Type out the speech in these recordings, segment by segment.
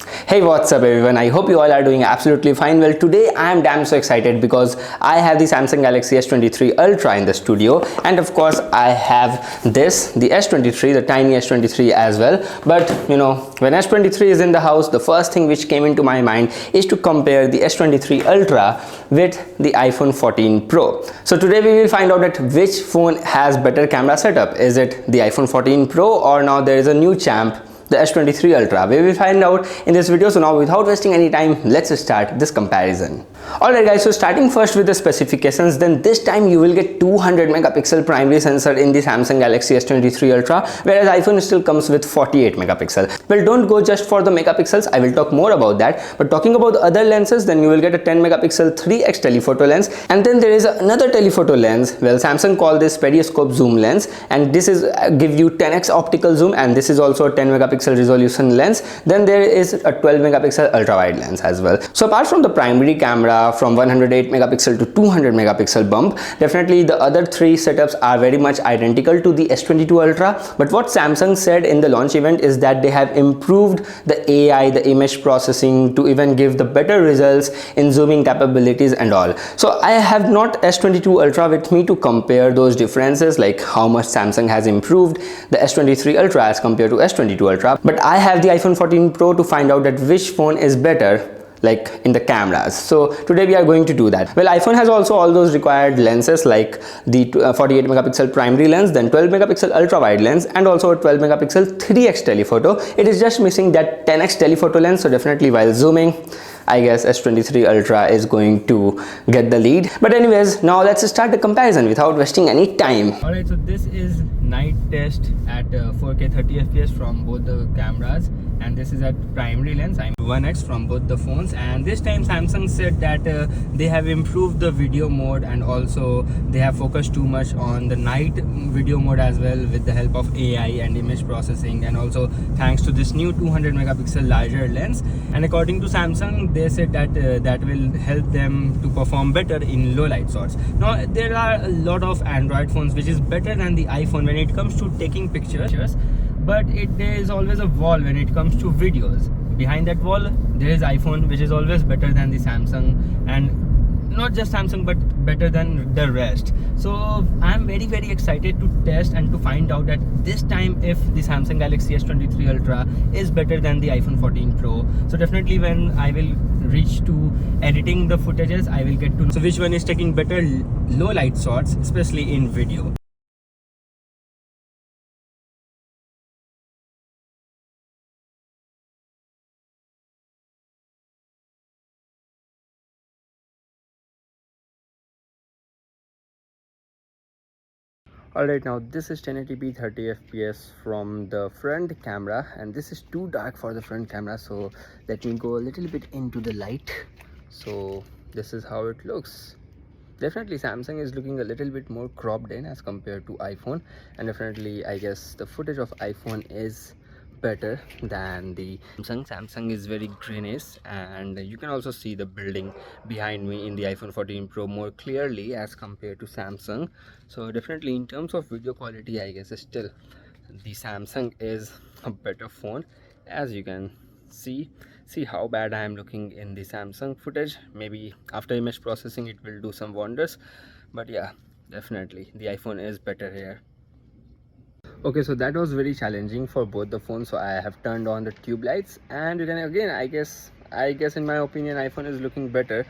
Hey, what's up everyone? I hope you all are doing absolutely fine. Well, today I am damn so excited because I have the Samsung Galaxy S23 Ultra in the studio, and of course I have the S23, the tiny S23 as well. But when S23 is in the house, the first thing which came into my mind is to compare the S23 Ultra with the iPhone 14 Pro. So today we will find out that which phone has better camera setup. Is it the iPhone 14 Pro, or now there is a new champ, the S23 Ultra? We will find out in this video. So now, without wasting any time, let's start this comparison. Alright guys, so starting first with the specifications, then this time you will get 200 megapixel primary sensor in the Samsung Galaxy S23 Ultra, whereas iPhone still comes with 48 megapixel. Well, don't go just for the megapixels, I will talk more about that. But talking about the other lenses, then you will get a 10 megapixel 3x telephoto lens, and then there is another telephoto lens. Well, Samsung call this periscope zoom lens, and this is give you 10x optical zoom, and this is also a 10 megapixel resolution lens. Then there is a 12 megapixel ultra wide lens as well. So apart from the primary camera from 108 megapixel to 200 megapixel bump, definitely the other three setups are very much identical to the S22 Ultra. But what Samsung said in the launch event is that they have improved the AI, the image processing, to even give the better results in zooming capabilities and all. So I have not S22 Ultra with me to compare those differences, like how much Samsung has improved the S23 Ultra as compared to S22 Ultra, but I have the iPhone 14 Pro to find out that which phone is better, like in the cameras. So today we are going to do that. Well, iPhone has also all those required lenses, like the 48 megapixel primary lens, then 12 megapixel ultra wide lens, and also a 12 megapixel 3x telephoto. It is just missing that 10x telephoto lens, so definitely while zooming, I guess S23 Ultra is going to get the lead. But anyways, now let's start the comparison without wasting any time. Alright, so this is night test at 4K 30 FPS from both the cameras, and this is at primary lens. I'm 1x from both the phones, and this time Samsung said that they have improved the video mode, and also they have focused too much on the night video mode as well, with the help of AI and image processing, and also thanks to this new 200 megapixel larger lens. And according to Samsung, they said that that will help them to perform better in low light shots. Now there are a lot of Android phones which is better than the iPhone when it comes to taking pictures, but there is always a wall when it comes to videos. Behind that wall there is iPhone, which is always better than the Samsung, and not just Samsung but better than the rest. So I'm very excited to test and to find out that this time if the Samsung Galaxy S23 Ultra is better than the iPhone 14 Pro. So definitely when I will reach to editing the footages, I will get to know so which one is taking better low light shots, especially in video. Alright, now this is 1080p 30 fps from the front camera, and this is too dark for the front camera, so let me go a little bit into the light. So this is how it looks. Definitely Samsung is looking a little bit more cropped in as compared to iPhone, and definitely I guess the footage of iPhone is better than the Samsung. Samsung is very greenish, and you can also see the building behind me in the iPhone 14 Pro more clearly as compared to Samsung. So definitely in terms of video quality, I guess still the Samsung is a better phone. As you can see how bad I am looking in the Samsung footage. Maybe after image processing it will do some wonders, but yeah, definitely the iPhone is better here. Okay, so that was very challenging for both the phones, so I have turned on the tube lights, and then again I guess in my opinion iPhone is looking better.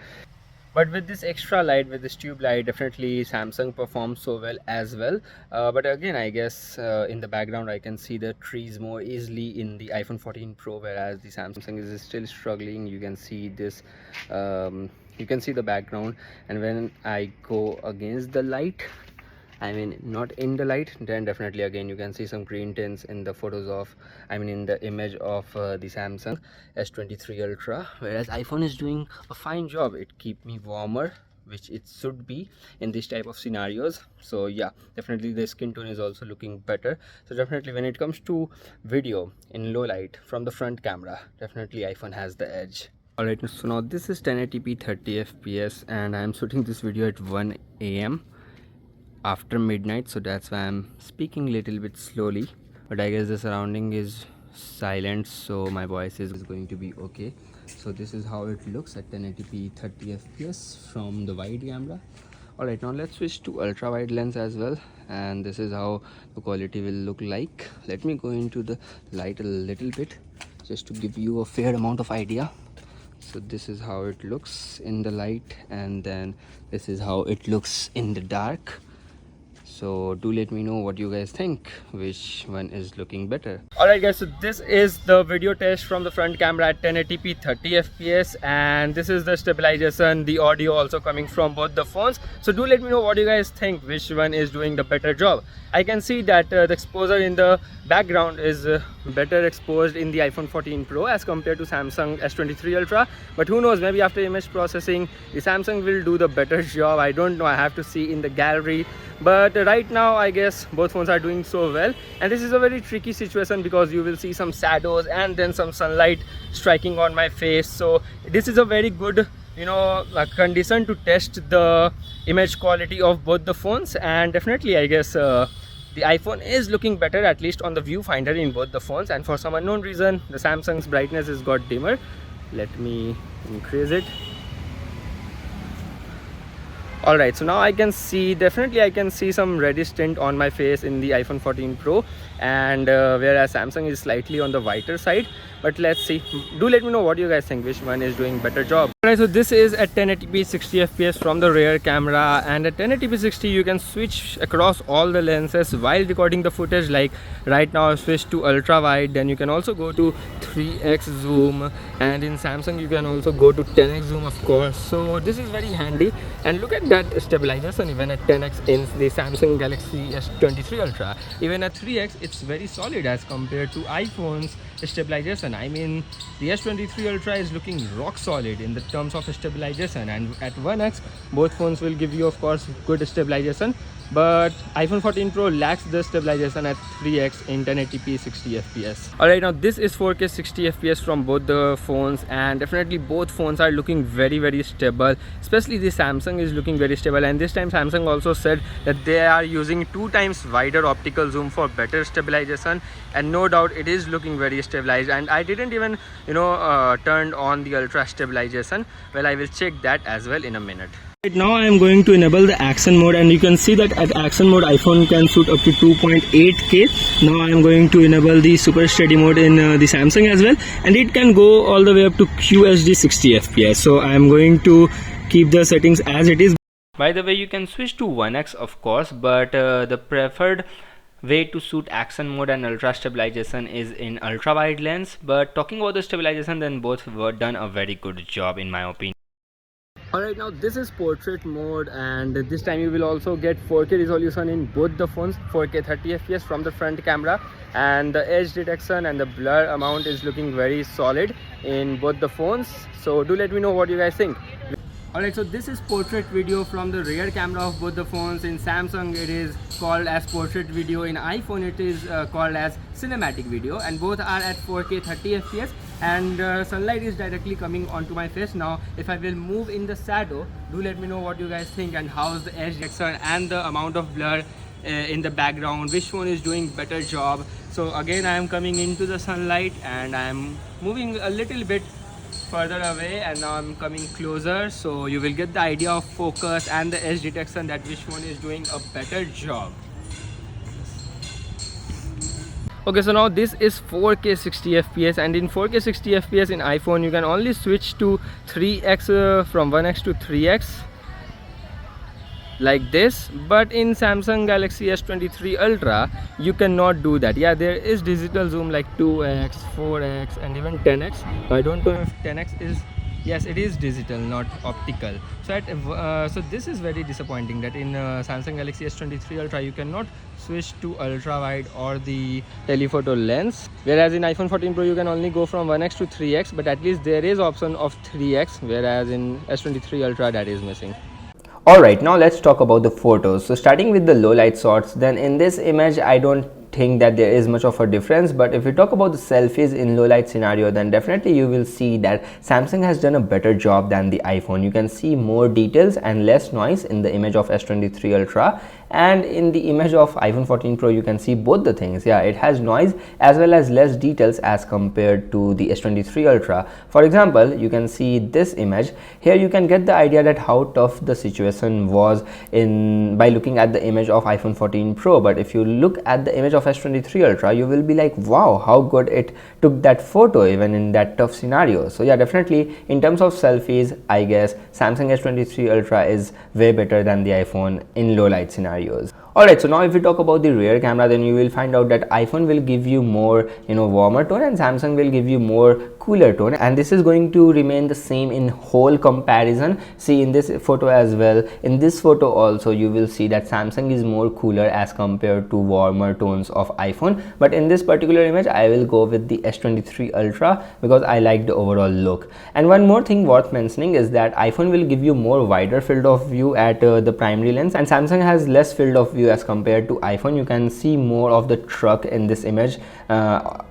But with this extra light, with this tube light, definitely Samsung performs so well as well. But again, I guess in the background I can see the trees more easily in the iPhone 14 Pro, whereas the Samsung is still struggling. You can see this, you can see the background, and when I go against the light, I mean not in the light, then definitely again you can see some green tints in the photos of, I mean in the image of the Samsung S23 Ultra, whereas iPhone is doing a fine job. It keep me warmer, which it should be in this type of scenarios. So yeah, definitely the skin tone is also looking better. So definitely when it comes to video in low light from the front camera, definitely iPhone has the edge. Alright, so now this is 1080p 30 fps, and I am shooting this video at 1 AM after midnight, so that's why I'm speaking a little bit slowly, but I guess the surrounding is silent, so my voice is going to be okay. So this is how it looks at 1080p 30 fps from the wide camera. All right, now let's switch to ultra wide lens as well, and this is how the quality will look like. Let me go into the light a little bit just to give you a fair amount of idea. So this is how it looks in the light, and then this is how it looks in the dark. So do let me know what you guys think, which one is looking better. Alright guys, so this is the video test from the front camera at 1080p 30 fps, and this is the stabilization, the audio also coming from both the phones. So do let me know what you guys think, which one is doing the better job. I can see that the exposure in the background is better exposed in the iPhone 14 Pro as compared to Samsung S23 Ultra, but who knows, maybe after image processing the Samsung will do the better job. I don't know, I have to see in the gallery, but right now I guess both phones are doing so well. And this is a very tricky situation because you will see some shadows and then some sunlight striking on my face. So this is a very good, you know, condition to test the image quality of both the phones. And definitely I guess the iPhone is looking better, at least on the viewfinder in both the phones. And for some unknown reason the Samsung's brightness has got dimmer. Let me increase it. Alright, so now I can see, definitely I can see some reddish tint on my face in the iPhone 14 Pro, and whereas Samsung is slightly on the whiter side. But let's see, do let me know what you guys think, which one is doing better job. Alright, so this is at 1080p 60 fps from the rear camera, and at 1080p 60 you can switch across all the lenses while recording the footage. Like right now I switched to ultra wide, then you can also go to 3x zoom, and in Samsung you can also go to 10x zoom, of course. So this is very handy, and look at that stabilization even at 10x in the Samsung Galaxy S23 Ultra. Even at 3x it's very solid as compared to iPhone's stabilization. I mean, the S23 Ultra is looking rock solid in the terms of stabilization, and at 1x both phones will give you, of course, good stabilization, but iPhone 14 Pro lacks the stabilization at 3x in 1080p 60 fps. Alright, now this is 4K 60 fps from both the phones, and definitely both phones are looking very stable. Especially the Samsung is looking very stable, and this time Samsung also said that they are using 2 times wider optical zoom for better stabilization, and no doubt it is looking very stabilized. And I didn't even, you know, turned on the ultra stabilization. Well, I will check that as well in a minute. Right now I am going to enable the action mode, and you can see that at action mode iPhone can shoot up to 2.8K. Now I am going to enable the super steady mode in the Samsung as well, and it can go all the way up to QHD 60 fps. So I am going to keep the settings as it is. By the way, you can switch to 1x, of course, but the preferred way to shoot action mode and ultra stabilization is in ultra wide lens. But talking about the stabilization, then both were done a very good job in my opinion. Alright, now this is portrait mode, and this time you will also get 4K resolution in both the phones, 4K 30 fps from the front camera, and the edge detection and the blur amount is looking very solid in both the phones. So do let me know what you guys think. Alright, so this is portrait video from the rear camera of both the phones. In Samsung it is called as portrait video, in iPhone it is called as cinematic video, and both are at 4K 30 fps, and sunlight is directly coming onto my face. Now if I will move in the shadow, do let me know what you guys think, and how's the edge detection and the amount of blur in the background, which one is doing better job. So again I am coming into the sunlight, and I am moving a little bit further away, and now I'm coming closer, so you will get the idea of focus and the edge detection, that which one is doing a better job. Okay, so now this is 4K 60 fps, and in 4K 60 fps in iPhone you can only switch to 3x from 1x to 3x like this, but in Samsung Galaxy S23 Ultra you cannot do that. Yeah, there is digital zoom like 2x, 4x, and even 10x. I don't know if 10x is, yes, it is digital, not optical. So this is very disappointing that in Samsung Galaxy S23 Ultra you cannot switch to ultra wide or the telephoto lens, whereas in iPhone 14 Pro you can only go from 1x to 3x, but at least there is option of 3x, whereas in S23 Ultra that is missing. Alright, now let's talk about the photos. So starting with the low light shots, then in this image I don't think that there is much of a difference, but if we talk about the selfies in low light scenario, then definitely you will see that Samsung has done a better job than the iPhone. You can see more details and less noise in the image of S23 Ultra, and in the image of iPhone 14 Pro you can see both the things. Yeah, it has noise as well as less details as compared to the S23 Ultra. For example, you can see this image here. You can get the idea that how tough the situation was in by looking at the image of iPhone 14 Pro, but if you look at the image of S23 Ultra, you will be like, wow, how good it took that photo even in that tough scenario. So yeah, definitely in terms of selfies, I guess Samsung S23 Ultra is way better than the iPhone in low light scenarios. Alright, so now if we talk about the rear camera, then you will find out that iPhone will give you more, warmer tone, and Samsung will give you more cooler tone, and this is going to remain the same in whole comparison. See, in this photo as well, in this photo also, you will see that Samsung is more cooler as compared to warmer tones of iPhone. But in this particular image, I will go with the S23 Ultra because I like the overall look. And one more thing worth mentioning is that iPhone will give you more wider field of view at the primary lens, and Samsung has less field of view as compared to iPhone. You can see more of the truck in this image,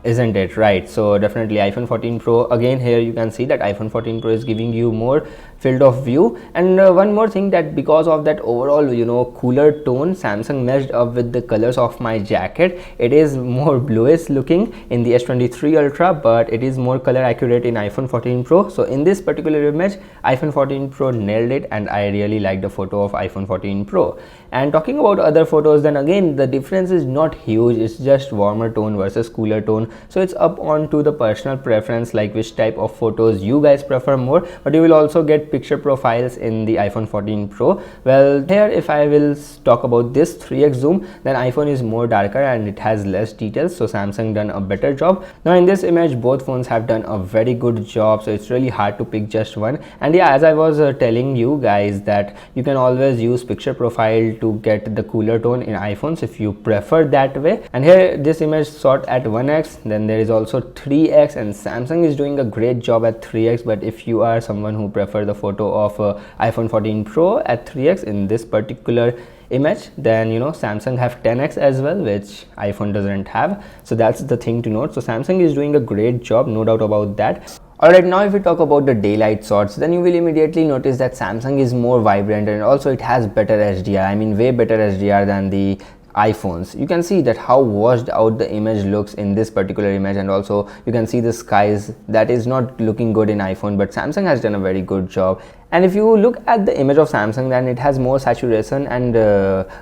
isn't it right? So definitely iPhone 14 Pro, again here you can see that iPhone 14 Pro is giving you more field of view. And one more thing, that because of that overall cooler tone, Samsung meshed up with the colors of my jacket. It is more bluish looking in the S23 Ultra, but it is more color accurate in iPhone 14 Pro. So in this particular image, iPhone 14 Pro nailed it, and I really like the photo of iPhone 14 Pro. And talking about other photos, then again the difference is not huge. It's just warmer tone versus cooler tone, so it's up on to the personal preference, like which type of photos you guys prefer more. But you will also get picture profiles in the iPhone 14 Pro. Well, here if I will talk about this 3x zoom, then iPhone is more darker and it has less details, so Samsung done a better job. Now in this image, both phones have done a very good job, so it's really hard to pick just one. And yeah, as I was telling you guys, that you can always use picture profile to get the cooler tone in iPhones if you prefer that way. And here this image shot at 1x, then there is also 3x, and Samsung is doing a great job at 3x. But if you are someone who prefer the photo of iPhone 14 Pro at 3x in this particular image, then Samsung have 10x as well, which iPhone doesn't have. So that's the thing to note. So Samsung is doing a great job, no doubt about that. Alright, now if we talk about the daylight shots, then you will immediately notice that Samsung is more vibrant, and also it has better HDR. I mean way better HDR than the iPhones. You can see that how washed out the image looks in this particular image, and also you can see the skies that is not looking good in iPhone, but Samsung has done a very good job. And if you look at the image of Samsung, then it has more saturation and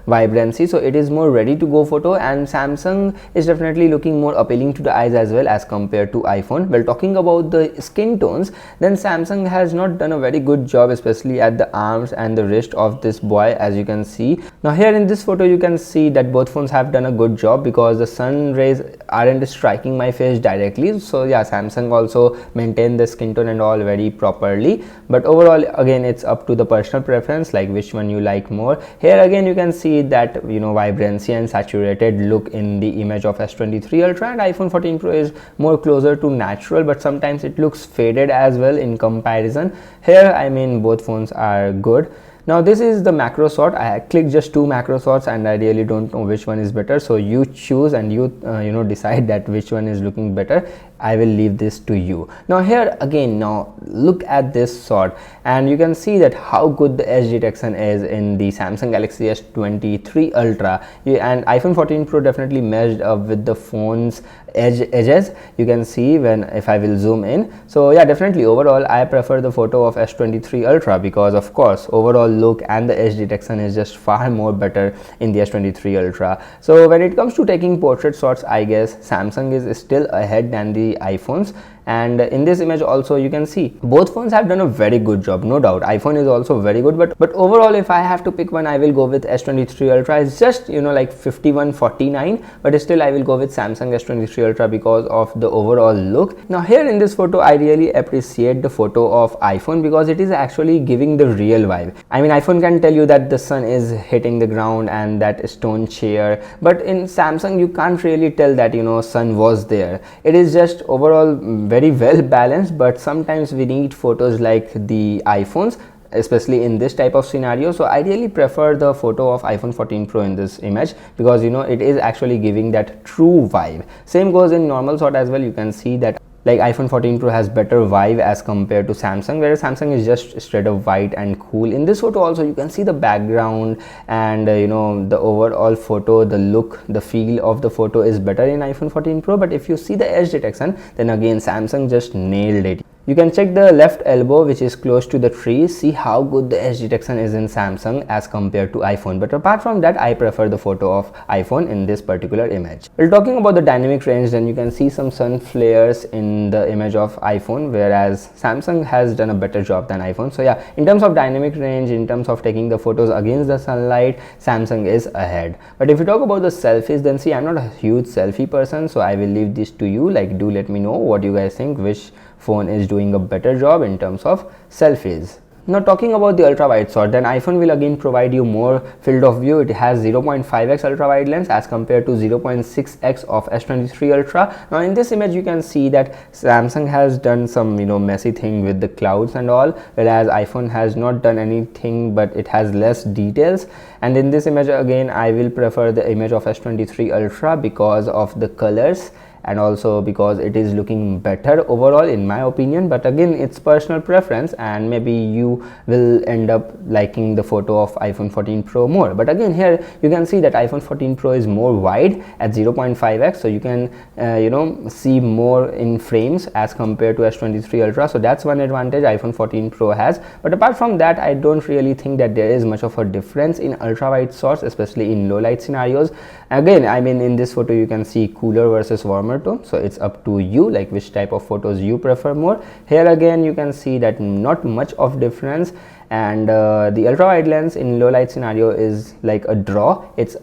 vibrancy, so it is more ready to go photo, and Samsung is definitely looking more appealing to the eyes as well as compared to iPhone. Well, talking about the skin tones, then Samsung has not done a very good job, especially at the arms and the wrist of this boy, as you can see. Now here in this photo you can see that both phones have done a good job because the sun rays aren't striking my face directly. So yeah, Samsung also maintained the skin tone and all very properly. But overall, again, it's up to the personal preference, like which one you like more. Here again you can see that vibrancy and saturated look in the image of S23 Ultra, and iPhone 14 Pro is more closer to natural, but sometimes it looks faded as well in comparison. Here, I mean, both phones are good. Now this is the macro shot. I clicked just 2 macro shots and I really don't know which one is better, so you choose and you decide that which one is looking better. I will leave this to you. Now here again, now look at this shot, and you can see that how good the edge detection is in the Samsung Galaxy S23 Ultra. And iPhone 14 Pro definitely meshed up with the phone's edges. You can see when if I will zoom in. So yeah, definitely overall I prefer the photo of S23 Ultra because of course overall look and the edge detection is just far more better in the S23 Ultra. So when it comes to taking portrait shots, I guess Samsung is still ahead than the iPhones. And in this image also you can see both phones have done a very good job, no doubt. iPhone is also very good, but overall if I have to pick one, I will go with S23 Ultra. It's just like 51-49, but still I will go with Samsung S23 Ultra because of the overall look. Now here in this photo, I really appreciate the photo of iPhone because it is actually giving the real vibe. I mean, iPhone can tell you that the sun is hitting the ground and that stone chair, but in Samsung you can't really tell that sun was there. It is just overall very well balanced, but sometimes we need photos like the iPhones, especially in this type of scenario. So I really prefer the photo of iPhone 14 Pro in this image because it is actually giving that true vibe. Same goes in normal shot as well. You can see that like iPhone 14 Pro has better vibe as compared to Samsung, whereas Samsung is just straight up white and cool. In this photo also you can see the background and the overall photo, the look, the feel of the photo is better in iPhone 14 Pro. But if you see the edge detection, then again Samsung just nailed it. You can check the left elbow which is close to the tree, see how good the edge detection is in Samsung as compared to iPhone. But apart from that, I prefer the photo of iPhone in this particular image. Well, talking about the dynamic range, then you can see some sun flares in the image of iPhone, whereas Samsung has done a better job than iPhone. So yeah, in terms of dynamic range, in terms of taking the photos against the sunlight, Samsung is ahead. But if you talk about the selfies, then see, I'm not a huge selfie person, so I will leave this to you. Like, do let me know what you guys think, which phone is doing a better job in terms of selfies. Now talking about the ultra wide shot, then iPhone will again provide you more field of view. It has 0.5x ultra wide lens as compared to 0.6x of S23 Ultra. Now in this image you can see that Samsung has done some messy thing with the clouds and all, whereas iPhone has not done anything, but it has less details. And in this image again I will prefer the image of S23 Ultra because of the colors and also because it is looking better overall in my opinion. But again, it's personal preference, and maybe you will end up liking the photo of iPhone 14 Pro more. But again, here you can see that iPhone 14 Pro is more wide at 0.5x, so you can see more in frames as compared to S23 Ultra. So that's one advantage iPhone 14 Pro has. But apart from that, I don't really think that there is much of a difference in ultra wide shots, especially in low light scenarios. Again, I mean, in this photo you can see cooler versus warmer tone, so it's up to you, like which type of photos you prefer more. Here again you can see that not much of difference, and the ultra wide lens in low light scenario is like a draw. It's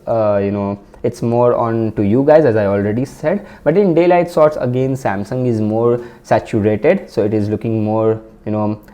it's more on to you guys, as I already said. But in daylight shots again Samsung is more saturated, so it is looking more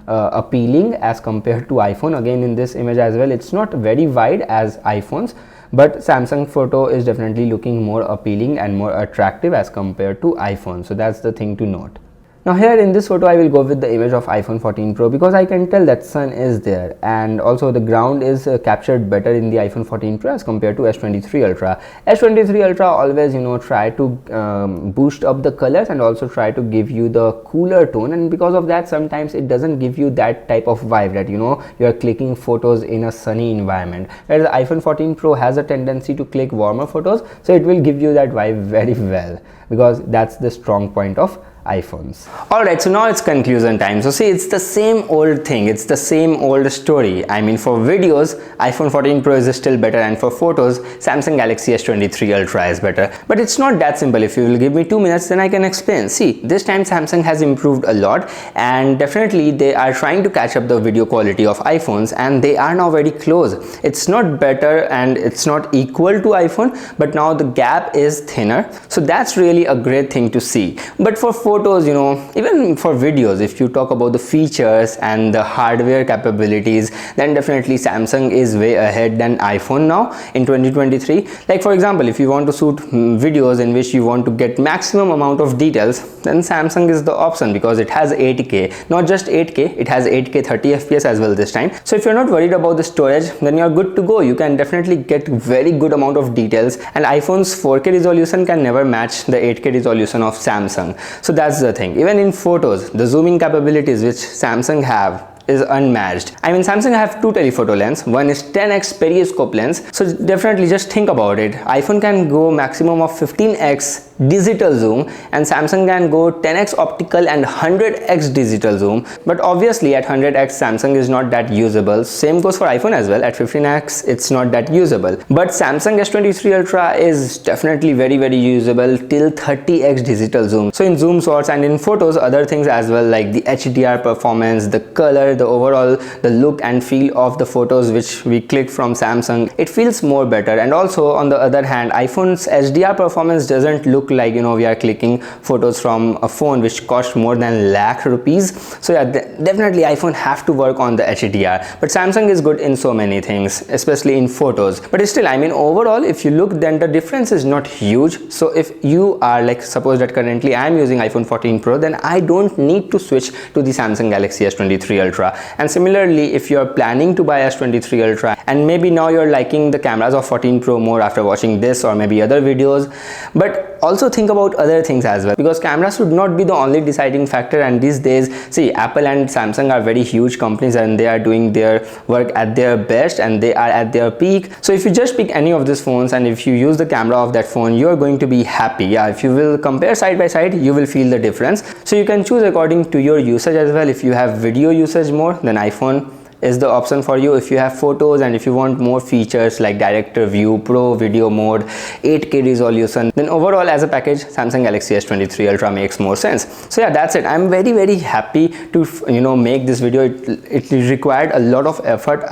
appealing as compared to iPhone. Again, in this image as well, it's not very wide as iPhone's, but Samsung photo is definitely looking more appealing and more attractive as compared to iPhone. So that's the thing to note. Now here in this photo I will go with the image of iPhone 14 Pro because I can tell that sun is there, and also the ground is captured better in the iPhone 14 Pro as compared to S23 Ultra. S23 Ultra always try to boost up the colors and also try to give you the cooler tone, and because of that sometimes it doesn't give you that type of vibe that you are clicking photos in a sunny environment, whereas the iPhone 14 Pro has a tendency to click warmer photos, so it will give you that vibe very well because that's the strong point of iPhones. Alright, so now it's conclusion time. So see, it's the same old thing, it's the same old story. I mean, for videos iPhone 14 Pro is still better, and for photos Samsung Galaxy S23 Ultra is better. But it's not that simple. If you will give me 2 minutes, then I can explain. See, this time Samsung has improved a lot, and definitely they are trying to catch up the video quality of iPhones, and they are now very close. It's not better and it's not equal to iPhone, but now the gap is thinner, so that's really a great thing to see. But for photos, even for videos, if you talk about the features and the hardware capabilities, then definitely Samsung is way ahead than iPhone now in 2023. Like for example, if you want to shoot videos in which you want to get maximum amount of details, then Samsung is the option because it has 8K, not just 8K, it has 8K 30 FPS as well this time. So if you're not worried about the storage, then you're good to go. You can definitely get very good amount of details, and iPhone's 4K resolution can never match the 8K resolution of Samsung. So that's the thing. Even in photos, the zooming capabilities which Samsung have is unmatched. I mean, Samsung have two telephoto lens. One is 10x periscope lens, so definitely just think about it. iPhone can go maximum of 15x digital zoom, and Samsung can go 10x optical and 100x digital zoom. But obviously at 100x Samsung is not that usable. Same goes for iPhone as well. At 15x it's not that usable, but Samsung S23 Ultra is definitely very usable till 30x digital zoom. So in zoom shots and in photos, other things as well, like the HDR performance, the color, the overall the look and feel of the photos which we click from Samsung, it feels more better. And also on the other hand, iPhone's HDR performance doesn't look like we are clicking photos from a phone which cost more than lakh rupees. So yeah, definitely iPhone have to work on the HDR, but Samsung is good in so many things, especially in photos. But still, I mean, overall if you look, then the difference is not huge. So if you are like, suppose that currently I am using iPhone 14 Pro, then I don't need to switch to the Samsung Galaxy S23 Ultra. And similarly, if you are planning to buy S23 Ultra and maybe now you're liking the cameras of 14 Pro more after watching this or maybe other videos, but also think about other things as well, because camera should not be the only deciding factor. And these days, see, Apple and Samsung are very huge companies and they are doing their work at their best and they are at their peak. So if you just pick any of these phones and if you use the camera of that phone, you are going to be happy. Yeah, if you will compare side by side, you will feel the difference. So you can choose according to your usage as well. If you have video usage more, then iPhone is the option for you. If you have photos and if you want more features like director view, pro video mode, 8K resolution, then overall as a package, Samsung Galaxy S23 Ultra makes more sense. So yeah, that's it. I'm very happy to make this video. It required a lot of effort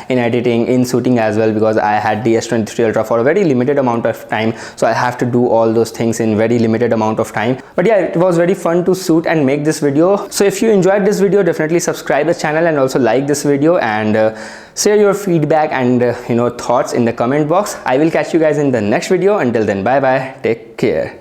in editing, in shooting as well, because I had the S23 Ultra for a very limited amount of time, so I have to do all those things in very limited amount of time. But yeah, it was very fun to shoot and make this video. So if you enjoyed this video, definitely subscribe the channel and also like this video and share your feedback and thoughts in the comment box. I will catch you guys in the next video. Until then, bye bye, take care.